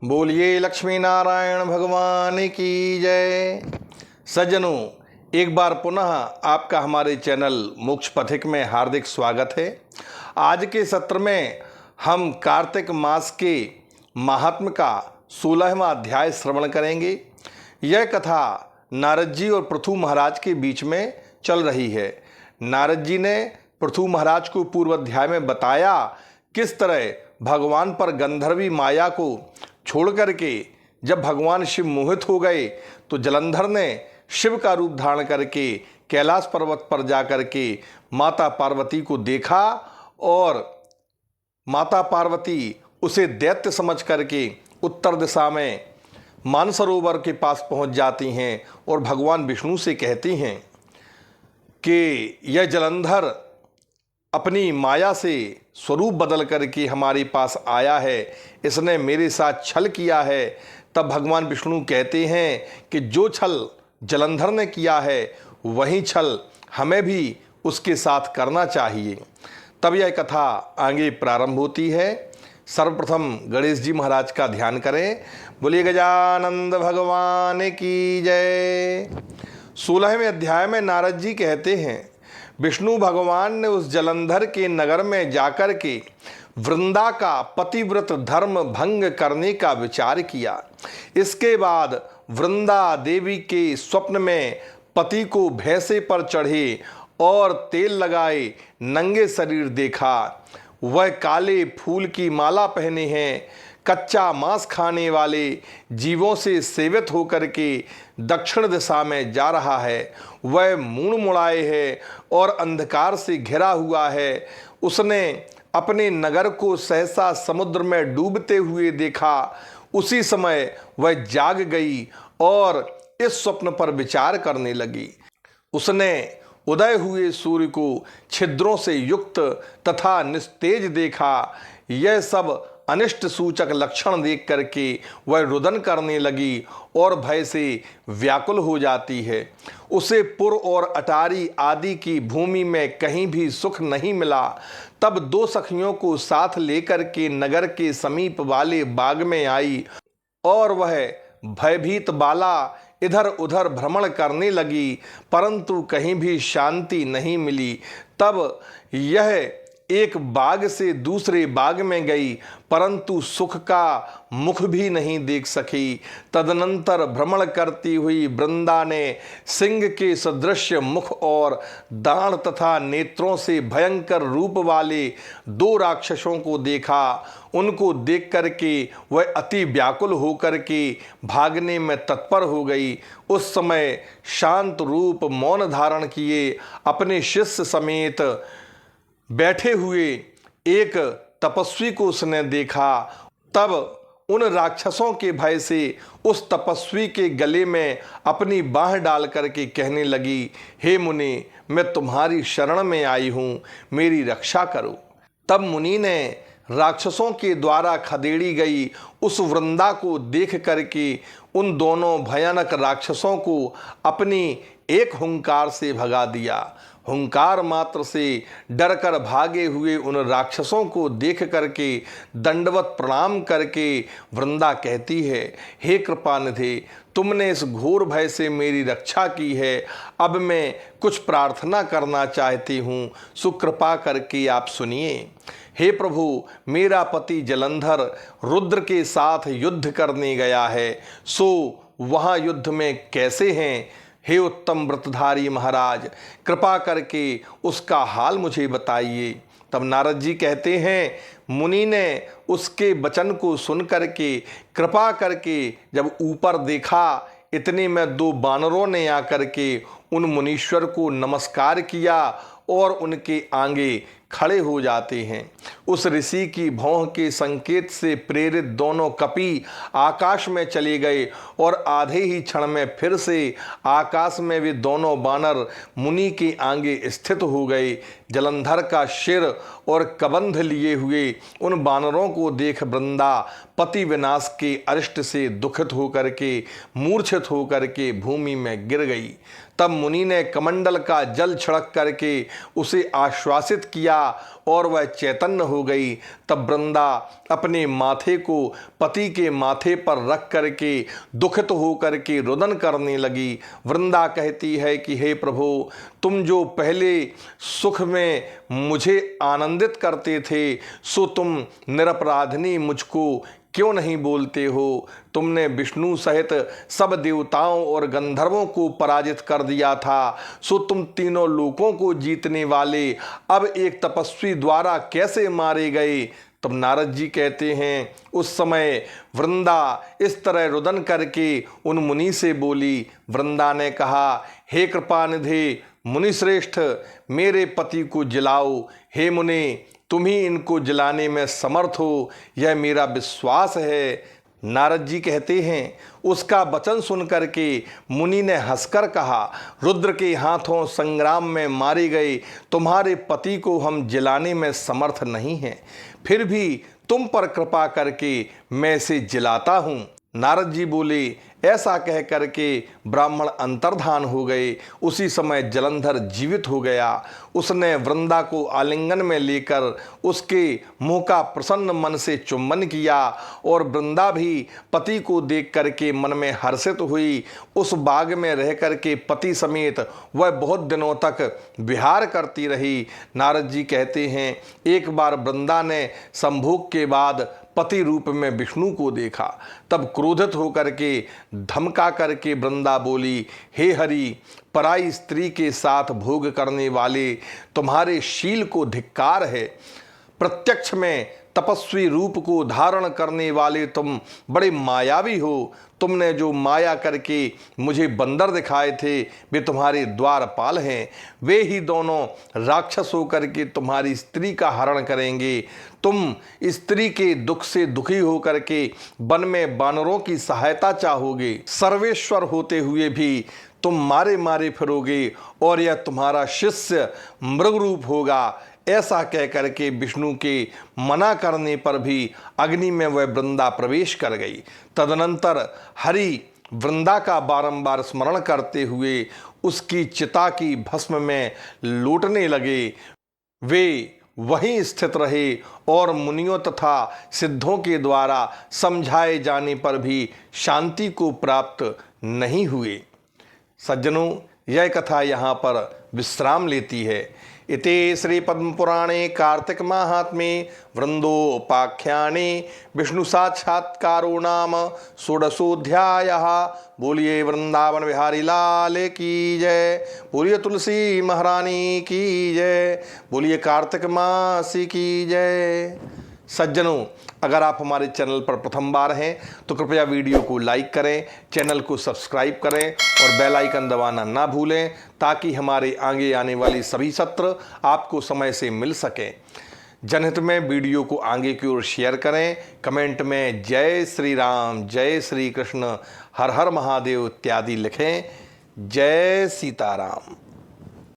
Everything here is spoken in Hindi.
बोलिए लक्ष्मी नारायण भगवान की जय। सज्जनों, एक बार पुनः आपका हमारे चैनल मोक्ष पथिक में हार्दिक स्वागत है। आज के सत्र में हम कार्तिक मास के महात्म्य का 16वां अध्याय श्रवण करेंगे। यह कथा नारद जी और पृथु महाराज के बीच में चल रही है। नारद जी ने पृथु महाराज को पूर्व अध्याय में बताया किस तरह भगवान पर गंधर्वी माया को छोड़ करके जब भगवान शिव मोहित हो गए तो जलंधर ने शिव का रूप धारण करके कैलाश पर्वत पर जाकर के माता पार्वती को देखा और माता पार्वती उसे दैत्य समझ करके उत्तर दिशा में मानसरोवर के पास पहुंच जाती हैं और भगवान विष्णु से कहती हैं कि यह जलंधर अपनी माया से स्वरूप बदल करके हमारे पास आया है, इसने मेरे साथ छल किया है। तब भगवान विष्णु कहते हैं कि जो छल जलंधर ने किया है वही छल हमें भी उसके साथ करना चाहिए। तब यह कथा आगे प्रारंभ होती है। सर्वप्रथम गणेश जी महाराज का ध्यान करें। बोलिए गजानंद भगवान की जय। 16वें अध्याय में नारद जी कहते हैं, विष्णु भगवान ने उस जलंधर के नगर में जाकर के वृंदा का पतिव्रत धर्म भंग करने का विचार किया। इसके बाद वृंदा देवी के स्वप्न में पति को भैंसे पर चढ़े और तेल लगाए नंगे शरीर देखा। वह काले फूल की माला पहने हैं, कच्चा मांस खाने वाले जीवों से सेवित होकर के दक्षिण दिशा में जा रहा है। वह मुड़ मुड़ाए है और अंधकार से घिरा हुआ है। उसने अपने नगर को सहसा समुद्र में डूबते हुए देखा। उसी समय वह जाग गई और इस स्वप्न पर विचार करने लगी। उसने उदय हुए सूर्य को छिद्रों से युक्त तथा निस्तेज देखा। यह सब अनिष्ट सूचक लक्षण देख करके वह रुदन करने लगी और भय से व्याकुल हो जाती है। उसे पुर और अटारी आदि की भूमि में कहीं भी सुख नहीं मिला। तब दो सखियों को साथ लेकर के नगर के समीप वाले बाग में आई और वह भयभीत बाला इधर उधर भ्रमण करने लगी, परंतु कहीं भी शांति नहीं मिली। तब यह एक बाग से दूसरे बाग में गई, परंतु सुख का मुख भी नहीं देख सकी। तदनंतर भ्रमण करती हुई वृंदा ने सिंह के सदृश मुख और दाढ़ तथा नेत्रों से भयंकर रूप वाले दो राक्षसों को देखा। उनको देख करके वह अति व्याकुल होकर के भागने में तत्पर हो गई। उस समय शांत रूप मौन धारण किए अपने शिष्य समेत बैठे हुए एक तपस्वी को उसने देखा। तब उन राक्षसों के भय से उस तपस्वी के गले में अपनी बाह डाल करके कहने लगी, हे मुनि, मैं तुम्हारी शरण में आई हूँ, मेरी रक्षा करो। तब मुनि ने राक्षसों के द्वारा खदेड़ी गई उस वृंदा को देख करके उन दोनों भयानक राक्षसों को अपनी एक हुंकार से भगा दिया। हुंकार मात्र से डरकर भागे हुए उन राक्षसों को देख करके दंडवत प्रणाम करके वृंदा कहती है, हे कृपानिधि, तुमने इस घोर भय से मेरी रक्षा की है। अब मैं कुछ प्रार्थना करना चाहती हूँ, सुकृपा करके आप सुनिए। हे प्रभु, मेरा पति जलंधर रुद्र के साथ युद्ध करने गया है, सो वहाँ युद्ध में कैसे हैं? हे उत्तम व्रतधारी महाराज, कृपा करके उसका हाल मुझे बताइए। तब नारद जी कहते हैं, मुनि ने उसके वचन को सुन करके कृपा करके जब ऊपर देखा, इतने में दो बानरों ने आकर के उन मुनीश्वर को नमस्कार किया और उनके आगे खड़े हो जाते हैं। उस ऋषि की भौं के संकेत से प्रेरित दोनों कपि आकाश में चले गए और आधे ही क्षण में फिर से आकाश में वे दोनों बानर मुनि के आगे स्थित हो गए। जलंधर का सिर और कबंध लिए हुए उन बानरों को देख वृंदा पति विनाश के अरिष्ट से दुखित होकर के मूर्छित होकर के भूमि में गिर गई। तब मुनि ने कमंडल का जल छिड़क करके उसे आश्वासित किया और वह चैतन्य हो गई। तब वृंदा अपने माथे को पति के माथे पर रख करके दुखित हो करके रुदन करने लगी। वृंदा कहती है कि हे प्रभु, तुम जो पहले सुख में मुझे आनंदित करते थे, सो तुम निरपराधिनी मुझको क्यों नहीं बोलते हो? तुमने विष्णु सहित सब देवताओं और गंधर्वों को पराजित कर दिया था, सो तुम तीनों लोकों को जीतने वाले अब एक तपस्वी द्वारा कैसे मारे गए? तब नारद जी कहते हैं, उस समय वृंदा इस तरह रुदन करके उन मुनि से बोली। वृंदा ने कहा, हे कृपानिधि मुनिश्रेष्ठ, मेरे पति को जिलाओ। हे मुनि, तुम ही इनको जलाने में समर्थ हो, यह मेरा विश्वास है। नारद जी कहते हैं, उसका वचन सुन करके मुनि ने हंसकर कहा, रुद्र के हाथों संग्राम में मारे गए तुम्हारे पति को हम जलाने में समर्थ नहीं हैं, फिर भी तुम पर कृपा करके मैं इसे जलाता हूँ। नारद जी बोले, ऐसा कह करके ब्राह्मण अंतर्धान हो गए। उसी समय जलंधर जीवित हो गया। उसने वृंदा को आलिंगन में लेकर उसके मुंह का प्रसन्न मन से चुंबन किया और वृंदा भी पति को देख करके मन में हर्षित हुई। उस बाग में रह करके पति समेत वह बहुत दिनों तक विहार करती रही। नारद जी कहते हैं, एक बार वृंदा ने संभोग के बाद पति रूप में विष्णु को देखा। तब क्रोधित होकर के धमका करके वृंदा बोली, हे हरि, पराई स्त्री के साथ भोग करने वाले तुम्हारे शील को धिक्कार है। प्रत्यक्ष में तपस्वी रूप को धारण करने वाले तुम बड़े मायावी हो। तुमने जो माया करके मुझे बंदर दिखाए थे, वे तुम्हारे द्वारपाल हैं। वे ही दोनों राक्षस होकर के तुम्हारी स्त्री का हरण करेंगे। तुम स्त्री के दुख से दुखी होकर के वन में बानरों की सहायता चाहोगे। सर्वेश्वर होते हुए भी तुम मारे मारे फिरोगे और यह तुम्हारा शिष्य मृग रूप होगा। ऐसा कह करके विष्णु के मना करने पर भी अग्नि में वह वृंदा प्रवेश कर गई। तदनंतर हरि वृंदा का बारंबार स्मरण करते हुए उसकी चिता की भस्म में लौटने लगे। वे वहीं स्थित रहे और मुनियों तथा सिद्धों के द्वारा समझाए जाने पर भी शांति को प्राप्त नहीं हुए। सज्जनों, यह कथा यहाँ पर विश्राम लेती है। इति श्री पद्म पुराणे कार्तिक माहात्म्ये वृंदोपाख्याने विष्णु साक्षात्कारो नाम षोडशोऽध्यायः। बोलिए वृंदावन बिहारी लाल की जय। बोलिए तुलसी महारानी की जय। बोलिए कार्तिक मासी की जय। सज्जनों, अगर आप हमारे चैनल पर प्रथम बार हैं तो कृपया वीडियो को लाइक करें, चैनल को सब्सक्राइब करें और बेल आइकन दबाना ना भूलें, ताकि हमारे आगे आने वाली सभी सत्र आपको समय से मिल सकें। जनहित में वीडियो को आगे की ओर शेयर करें। कमेंट में जय श्री राम, जय श्री कृष्ण, हर हर महादेव इत्यादि लिखें। जय सीताराम।